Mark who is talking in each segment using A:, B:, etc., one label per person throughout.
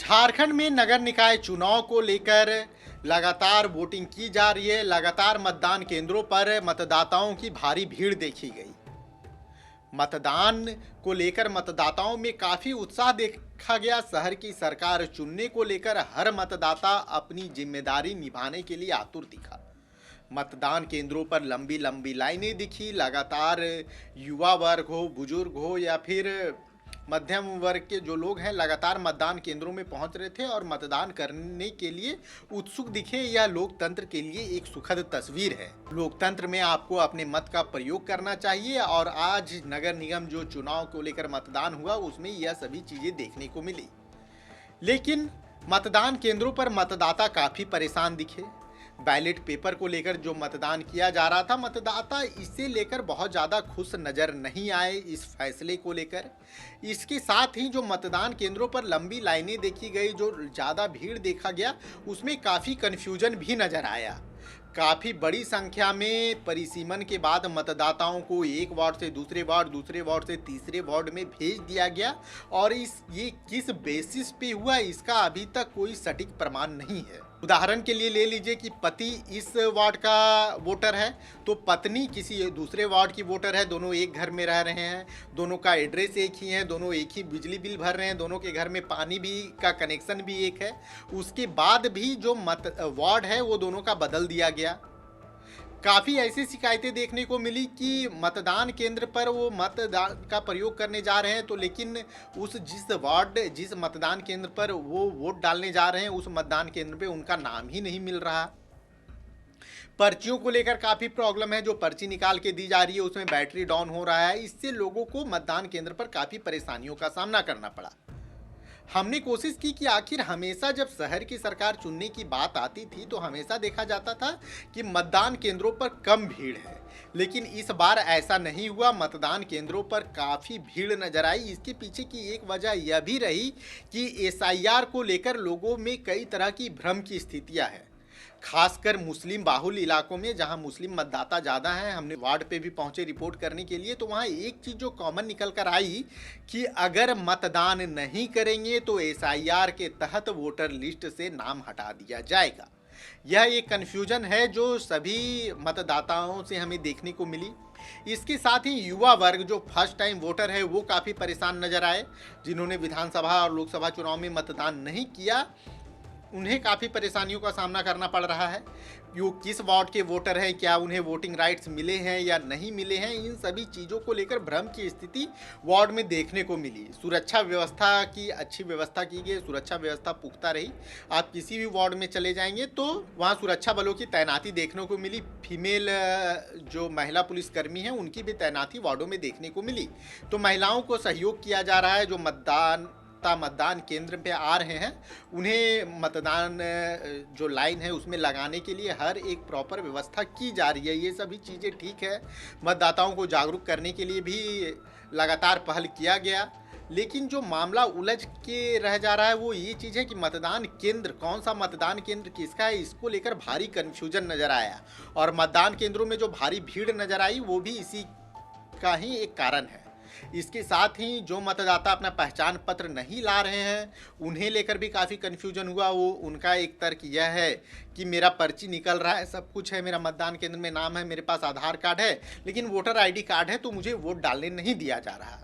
A: झारखंड में नगर निकाय चुनाव को लेकर लगातार वोटिंग की जा रही है। लगातार मतदान केंद्रों पर मतदाताओं की भारी भीड़ देखी गई। मतदान को लेकर मतदाताओं में काफी उत्साह देखा गया। शहर की सरकार चुनने को लेकर हर मतदाता अपनी जिम्मेदारी निभाने के लिए आतुर दिखा। मतदान केंद्रों पर लंबी लंबी लाइनें दिखी। लगातार युवा वर्ग हो, बुजुर्ग हो या फिर मध्यम वर्ग के जो लोग हैं लगातार मतदान केंद्रों में पहुंच रहे थे और मतदान करने के लिए उत्सुक दिखे। यह लोकतंत्र के लिए एक सुखद तस्वीर है। लोकतंत्र में आपको अपने मत का प्रयोग करना चाहिए और आज नगर निगम जो चुनाव को लेकर मतदान हुआ उसमें यह सभी चीजें देखने को मिली। लेकिन मतदान केंद्रों पर मतदाता काफी परेशान दिखे। बैलेट पेपर को लेकर जो मतदान किया जा रहा था, मतदाता इसे लेकर बहुत ज़्यादा खुश नज़र नहीं आए इस फैसले को लेकर। इसके साथ ही जो मतदान केंद्रों पर लंबी लाइनें देखी गई, जो ज़्यादा भीड़ देखा गया, उसमें काफ़ी कन्फ्यूजन भी नज़र आया। काफ़ी बड़ी संख्या में परिसीमन के बाद मतदाताओं को एक वार्ड से दूसरे वार्ड से तीसरे वार्ड में भेज दिया गया और ये किस बेसिस पे हुआ इसका अभी तक कोई सटीक प्रमाण नहीं है। उदाहरण के लिए ले लीजिए कि पति इस वार्ड का वोटर है तो पत्नी किसी दूसरे वार्ड की वोटर है। दोनों एक घर में रह रहे हैं, दोनों का एड्रेस एक ही है, दोनों एक ही बिजली बिल भर रहे हैं, दोनों के घर में पानी भी का कनेक्शन भी एक है। उसके बाद भी जो वार्ड है वो दोनों का बदल दिया गया। काफ़ी ऐसी शिकायतें देखने को मिली कि मतदान केंद्र पर वो मतदान का प्रयोग करने जा रहे हैं तो लेकिन जिस मतदान केंद्र पर वो वोट डालने जा रहे हैं उस मतदान केंद्र पे उनका नाम ही नहीं मिल रहा। पर्चियों को लेकर काफ़ी प्रॉब्लम है। जो पर्ची निकाल के दी जा रही है उसमें बैटरी डाउन हो रहा है। इससे लोगों को मतदान केंद्र पर काफ़ी परेशानियों का सामना करना पड़ा। हमने कोशिश की कि आखिर हमेशा जब शहर की सरकार चुनने की बात आती थी तो हमेशा देखा जाता था कि मतदान केंद्रों पर कम भीड़ है, लेकिन इस बार ऐसा नहीं हुआ। मतदान केंद्रों पर काफ़ी भीड़ नजर आई। इसके पीछे की एक वजह यह भी रही कि एसआईआर को लेकर लोगों में कई तरह की भ्रम की स्थितियां हैं, खासकर मुस्लिम बाहुल इलाकों में जहां मुस्लिम मतदाता ज़्यादा हैं। हमने वार्ड पे भी पहुंचे रिपोर्ट करने के लिए, तो वहां एक चीज़ जो कॉमन निकल कर आई कि अगर मतदान नहीं करेंगे तो एसआईआर के तहत वोटर लिस्ट से नाम हटा दिया जाएगा। यह एक कन्फ्यूजन है जो सभी मतदाताओं से हमें देखने को मिली। इसके साथ ही युवा वर्ग जो फर्स्ट टाइम वोटर है वो काफ़ी परेशान नजर आए। जिन्होंने विधानसभा और लोकसभा चुनाव में मतदान नहीं किया उन्हें काफ़ी परेशानियों का सामना करना पड़ रहा है। वो किस वार्ड के वोटर हैं, क्या उन्हें वोटिंग राइट्स मिले हैं या नहीं मिले हैं, इन सभी चीज़ों को लेकर भ्रम की स्थिति वार्ड में देखने को मिली। सुरक्षा व्यवस्था की अच्छी व्यवस्था की गई, सुरक्षा व्यवस्था पुख्ता रही। आप किसी भी वार्ड में चले जाएंगे तो वहाँ सुरक्षा बलों की तैनाती देखने को मिली। फीमेल जो महिला पुलिसकर्मी हैं उनकी भी तैनाती वार्डों में देखने को मिली। तो महिलाओं को सहयोग किया जा रहा है। जो मतदान केंद्र पे आ रहे हैं उन्हें मतदान जो लाइन है उसमें लगाने के लिए हर एक प्रॉपर व्यवस्था की जा रही है। ये सभी चीज़ें ठीक है। मतदाताओं को जागरूक करने के लिए भी लगातार पहल किया गया। लेकिन जो मामला उलझ के रह जा रहा है वो ये चीज़ है कि मतदान केंद्र कौन सा, मतदान केंद्र किसका है, इसको लेकर भारी कन्फ्यूजन नज़र आया। और मतदान केंद्रों में जो भारी भीड़ नज़र आई वो भी इसी का ही एक कारण है। इसके साथ ही जो मतदाता अपना पहचान पत्र नहीं ला रहे हैं उन्हें लेकर भी काफ़ी कन्फ्यूजन हुआ। वो उनका एक तर्क यह है कि मेरा पर्ची निकल रहा है, सब कुछ है, मेरा मतदान केंद्र में नाम है, मेरे पास आधार कार्ड है, लेकिन वोटर आईडी कार्ड है तो मुझे वोट डालने नहीं दिया जा रहा।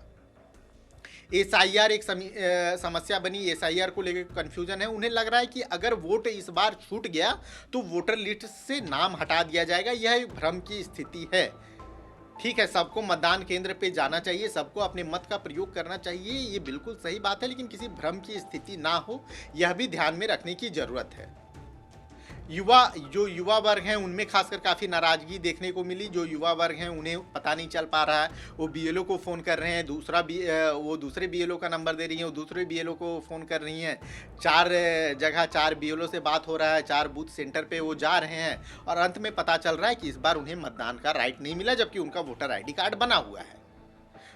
A: एसआईआर एक समस्या बनी। एसआईआर को लेकर कन्फ्यूजन है। उन्हें लग रहा है कि अगर वोट इस बार छूट गया तो वोटर लिस्ट से नाम हटा दिया जाएगा। यह एक भ्रम की स्थिति है। ठीक है, सबको मतदान केंद्र पे जाना चाहिए, सबको अपने मत का प्रयोग करना चाहिए, ये बिल्कुल सही बात है, लेकिन किसी भ्रम की स्थिति ना हो यह भी ध्यान में रखने की ज़रूरत है। जो युवा वर्ग हैं उनमें खासकर काफ़ी नाराज़गी देखने को मिली। जो युवा वर्ग हैं उन्हें पता नहीं चल पा रहा है। वो बीएलओ को फ़ोन कर रहे हैं, वो दूसरे बीएलओ का नंबर दे रही हैं, वो दूसरे बीएलओ को फ़ोन कर रही हैं। 4 बीएलओ से बात हो रहा है, 4 बूथ सेंटर पे वो जा रहे हैं और अंत में पता चल रहा है कि इस बार उन्हें मतदान का राइट नहीं मिला, जबकि उनका वोटर ID कार्ड बना हुआ है।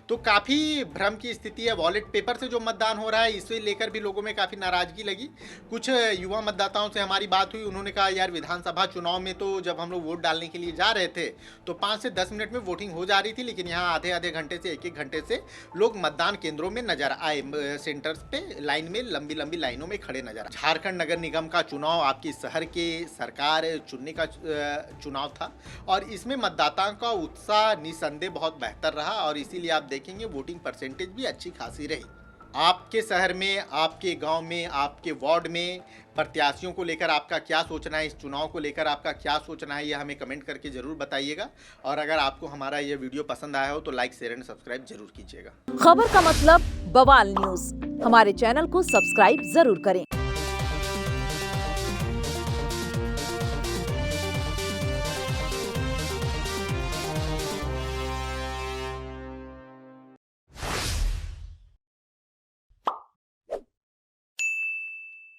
A: तो काफ़ी भ्रम की स्थिति है। वॉलेट पेपर से जो मतदान हो रहा है इसे लेकर भी लोगों में काफ़ी नाराज़गी लगी। कुछ युवा मतदाताओं से हमारी बात हुई, उन्होंने कहा यार विधानसभा चुनाव में तो जब हम लोग वोट डालने के लिए जा रहे थे तो 5 से 10 मिनट में वोटिंग हो जा रही थी, लेकिन यहाँ आधे आधे घंटे से एक घंटे से लोग मतदान केंद्रों में नजर आए, सेंटर्स पे लाइन में लंबी लंबी लाइनों में खड़े नजर आए। झारखंड नगर निगम का चुनाव आपकी शहर के सरकार चुनने का चुनाव था और इसमें मतदाताओं का उत्साह निसंदेह बहुत बेहतर रहा और इसीलिए आप देखेंगे वोटिंग परसेंटेज भी अच्छी खासी रही। आपके शहर में, आपके गांव में, आपके वार्ड में प्रत्याशियों को लेकर आपका क्या सोचना है, इस चुनाव को लेकर आपका क्या सोचना है, यह हमें कमेंट करके जरूर बताइएगा। और अगर आपको हमारा यह वीडियो पसंद आया हो तो लाइक, शेयर एंड सब्सक्राइब जरूर कीजिएगा।
B: खबर का मतलब बवाल न्यूज, हमारे चैनल को सब्सक्राइब जरूर करें।